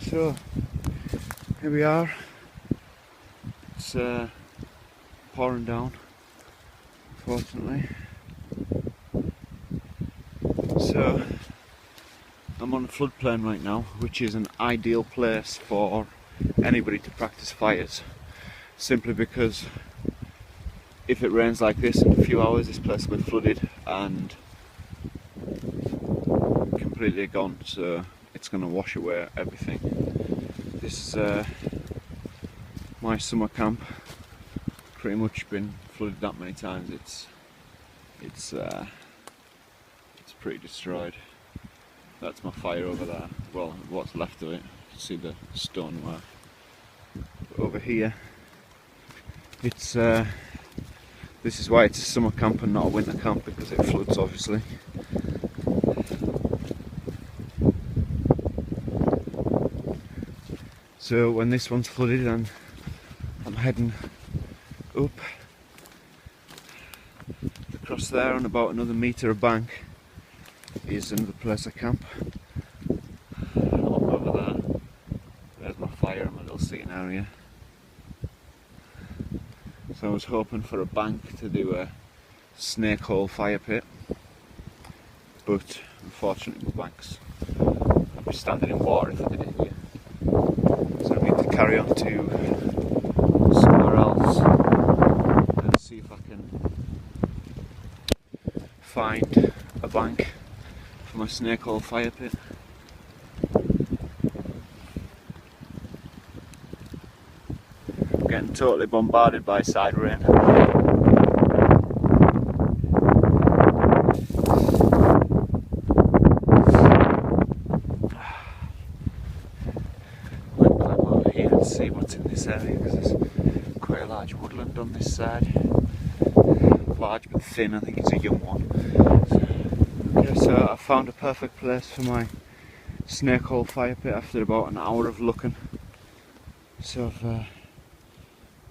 So here we are. It's pouring down, fortunately. So I'm on a floodplain right now, which is an ideal place for anybody to practice fires, simply because if it rains like this in a few hours, this place will be flooded and completely gone, so it's going to wash away everything. This is my summer camp. Pretty much been flooded that many times. It's pretty destroyed. That's my fire over there. Well, what's left of it. See the stoneware. But over here, it's this is why it's a summer camp and not a winter camp, because it floods, obviously. So when this one's flooded, then I'm heading up across there, on about another metre of bank is another place I camp. Up over there, there's my fire and my little seating area. So I was hoping for a bank to do a snake hole fire pit, but unfortunately my bank's, I'd be standing in water if I did it here. So I need to carry on to somewhere else and see if I can find a bank for my snake hole fire pit. I'm getting totally bombarded by side rain. See what's in this area, because there's quite a large woodland on this side. Large but thin, I think it's a young one. Okay, so I found a perfect place for my snake hole fire pit after about an hour of looking. So I've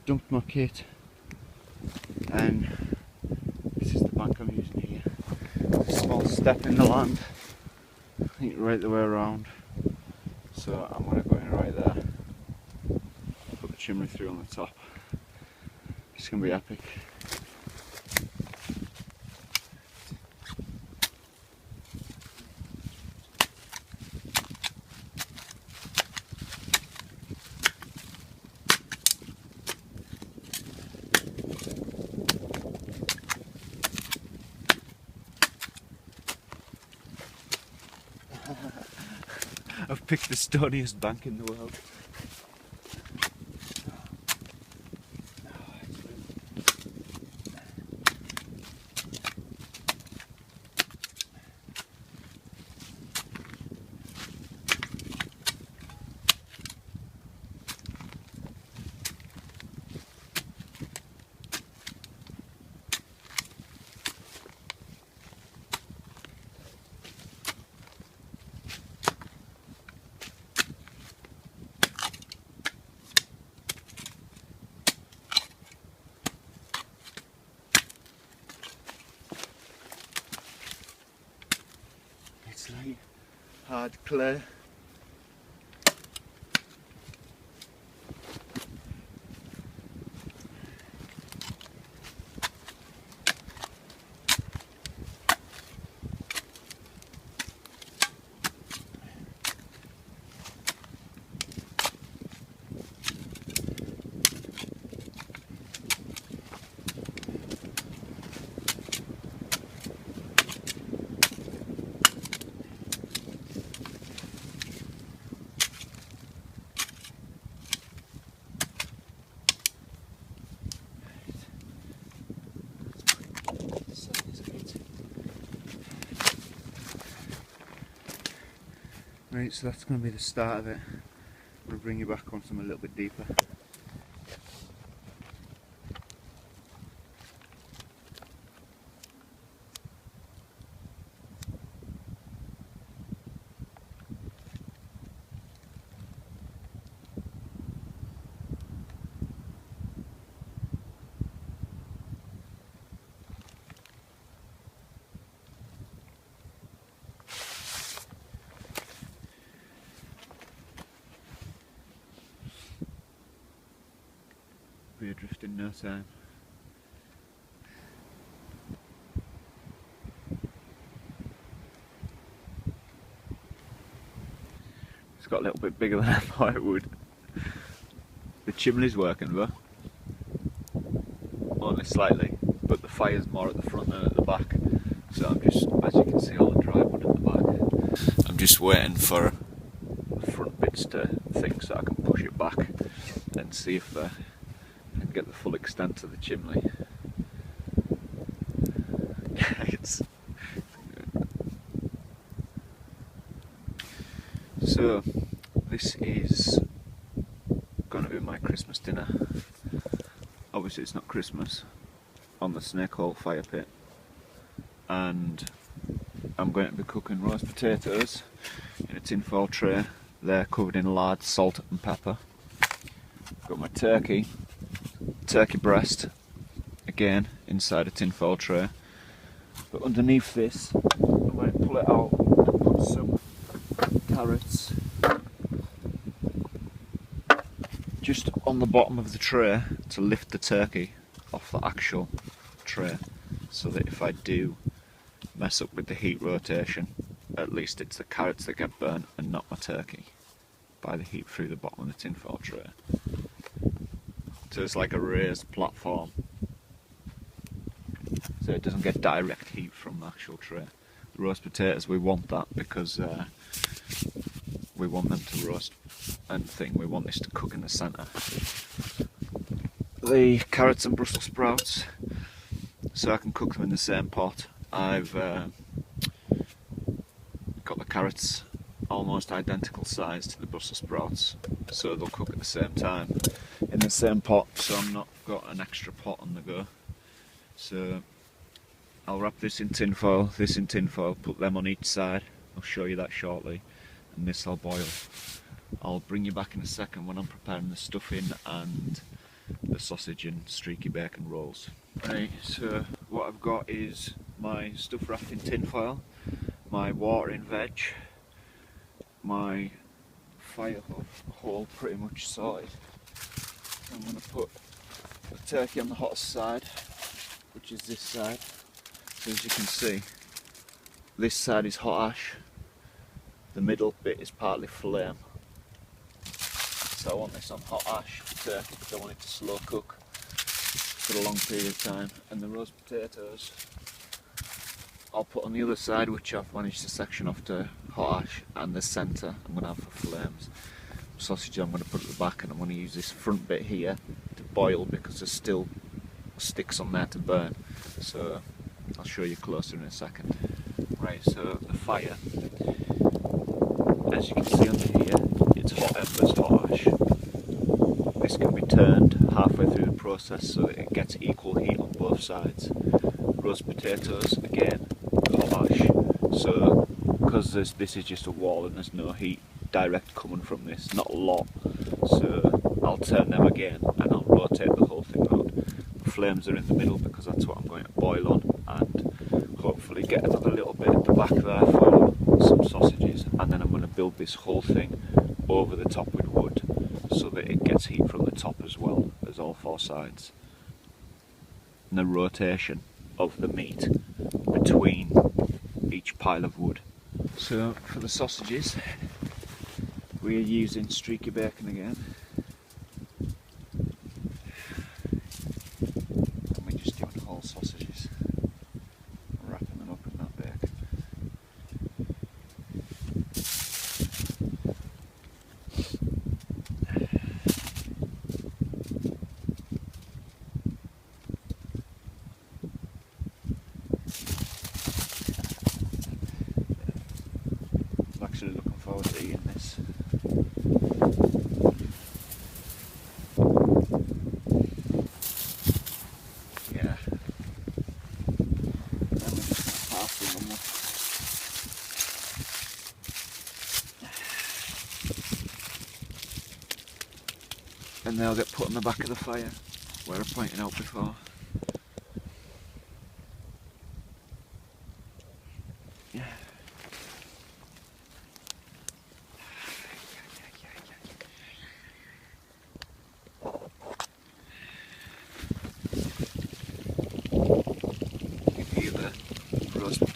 dumped my kit, and this is the bank I'm using here. There's a small step in the land, I think right the way around. So I'm going to go in right there. Put the chimney through on the top. It's going to be epic. I've picked the stoniest bank in the world. It's like hard clay. Right, so that's going to be the start of it. I'm going to bring you back once I'm a little bit deeper. be adrift in no time. It's got a little bit bigger than I thought it would. The chimney's working though, only slightly, but the fire's more at the front than at the back. So I'm just, as you can see, all the dry wood at the back. I'm just waiting for the front bits to think so I can push it back and see if I can get the full extent of the chimney. So this is going to be my Christmas dinner. Obviously it's not Christmas on the Snakehole fire pit, and I'm going to be cooking roast potatoes in a tinfoil tray. They're covered in lard, salt and pepper. Got my turkey breast, again inside a tinfoil tray. But underneath this, I'm going to pull it out and put some carrots just on the bottom of the tray to lift the turkey off the actual tray, so that if I do mess up with the heat rotation, at least it's the carrots that get burnt and not my turkey by the heat through the bottom of the tinfoil tray. So it's like a raised platform, so it doesn't get direct heat from the actual tray. The roast potatoes, we want that because we want them to roast and we want this to cook in the centre. The carrots and Brussels sprouts, so I can cook them in the same pot. I've got the carrots almost identical size to the Brussels sprouts, so they'll cook at the same time in the same pot, so I'm not got an extra pot on the go. So I'll wrap this in tinfoil, put them on each side. I'll show you that shortly, and this will boil. I'll bring you back in a second when I'm preparing the stuffing and the sausage and streaky bacon rolls. Right, so what I've got is my stuff wrapped in tinfoil, my watering veg, my fire hole pretty much sorted. I'm going to put the turkey on the hottest side, which is this side. So as you can see, this side is hot ash, the middle bit is partly flame. So I want this on hot ash for turkey because I want it to slow cook for a long period of time. And the roast potatoes I'll put on the other side, which I've managed to section off to hot ash, and the centre I'm going to have for flames. Sausage I'm going to put at the back, and I'm going to use this front bit here to boil because there's still sticks on there to burn. So I'll show you closer in a second. Right, so the fire, as you can see under here, it's hot embers, hot ash. This can be turned halfway through the process so it gets equal heat on both sides. Roast potatoes, again, hot ash. So because this is just a wall and there's no heat direct coming from this, not a lot, so I'll turn them again and I'll rotate the whole thing out. The flames are in the middle because that's what I'm going to boil on, and hopefully get another little bit at the back there for some sausages, and then I'm going to build this whole thing over the top with wood so that it gets heat from the top as well as all four sides. And the rotation of the meat between each pile of wood. So for the sausages, we're using streaky bacon again. And we're just doing whole sausages, wrapping them up in that bacon. I'm actually looking forward to eating this. Yeah. And we're just passing them up. And they'll get put on the back of the fire, where I pointed out before. Yeah.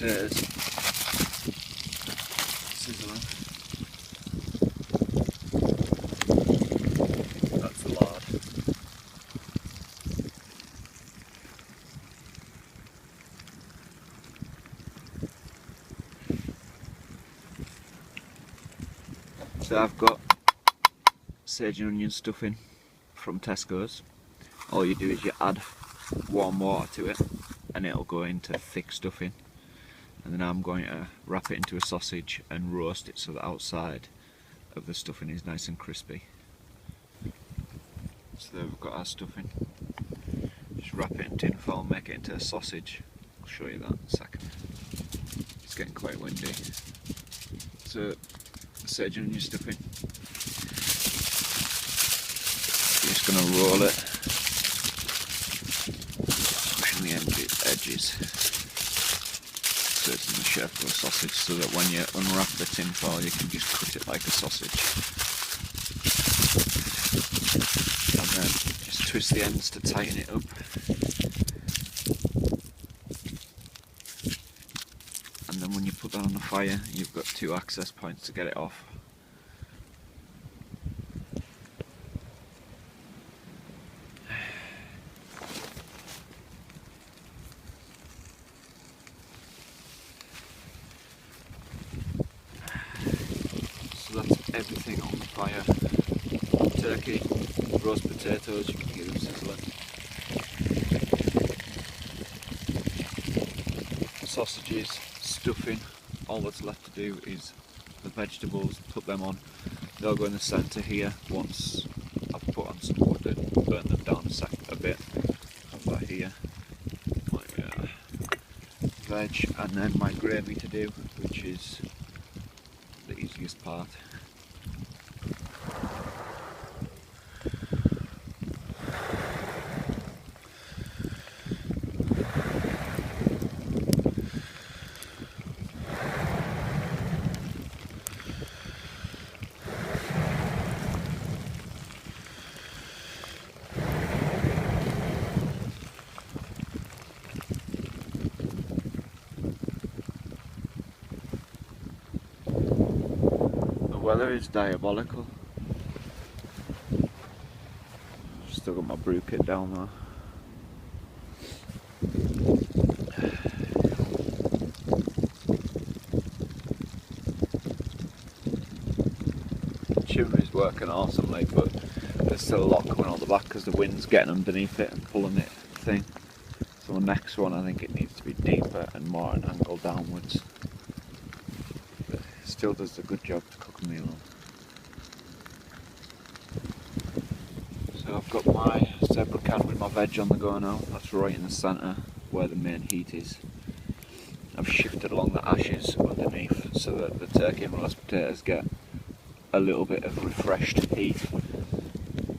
potatoes sizzling. That's the lard. So I've got sage and onion stuffing from Tesco's. All you do is you add warm water to it and it'll go into thick stuffing, and then I'm going to wrap it into a sausage and roast it so the outside of the stuffing is nice and crispy. So there we've got our stuffing. Just wrap it in tin foil, make it into a sausage. I'll show you that in a second. It's getting quite windy. So sage and onion stuffing. You're just going to roll it, pushing the edges so it's in the shape of a sausage, so that when you unwrap the tin foil you can just cut it like a sausage. And then just twist the ends to tighten it up. And then when you put that on the fire, you've got 2 access points to get it off. So that's everything on the fire. Turkey, roast potatoes, you can hear them sizzling. Sausages, stuffing, all that's left to do is the vegetables, put them on. They'll go in the centre here once I've put on some wood and burn them down a bit. Have that here, my veg, and then my gravy to do, which is the easiest part. The weather is diabolical. Still got my brew kit down there. Chimney's working awesomely, but there's still a lot coming out the back because the wind's getting underneath it and pulling it thing. So the next one, I think it needs to be deeper and more an angle downwards. But it still does a good job to cook a meal on. So I've got my zebra can with my veg on the go now. That's right in the centre where the main heat is. I've shifted along the ashes underneath so that the turkey and roast potatoes get a little bit of refreshed heat.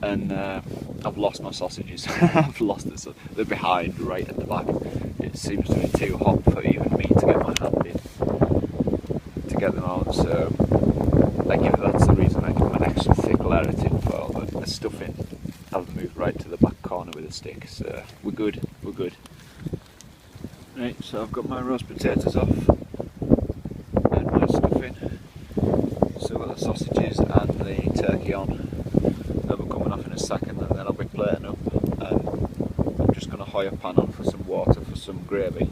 And I've lost my sausages. I've lost it, so they're behind right at the back. It seems to be too hot for even me to get my hand in to get them out, so that's the reason I give them an extra thick layer of tin foil, but the stuffing I've moved right to the back corner with a stick, so we're good. Right, so I've got my roast potatoes off and my stuffing. Still got the sausages and the turkey on. They'll be coming off in a second, and then I'll be plating up. And I'm just going to hoy a pan on for some water for some gravy.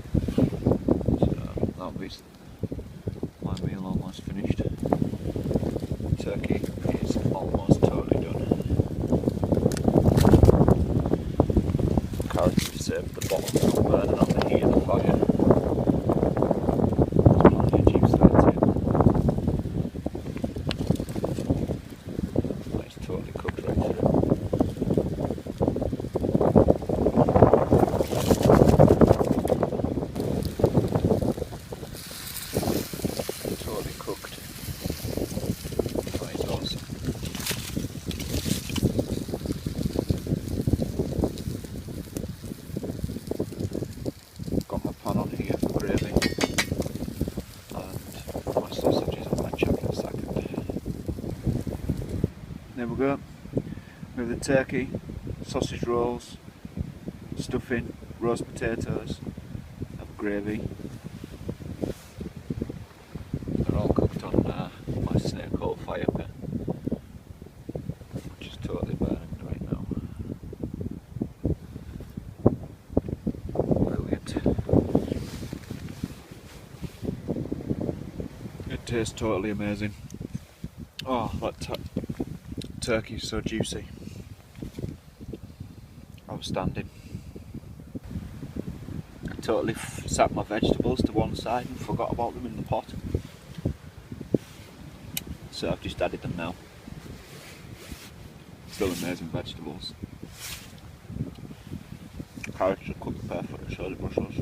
So that'll be my meal almost finished. Turkey is almost totally done. Carrots we saved the bottom from burning on the heat of the fire. Totally cooked right through. Totally cooked. That is awesome. Got my pan on here for gravy and my sausages on my chuck in a second. There we go. We have the turkey, sausage rolls, stuffing, roast potatoes, have gravy, coal fire pit, which is totally burning right now. Brilliant. It tastes totally amazing. Oh, that turkey's so juicy. Outstanding. I totally sat my vegetables to one side and forgot about them in the pot. So I've just added them now. Still amazing vegetables. Carrots are cooked perfect, so the mushrooms.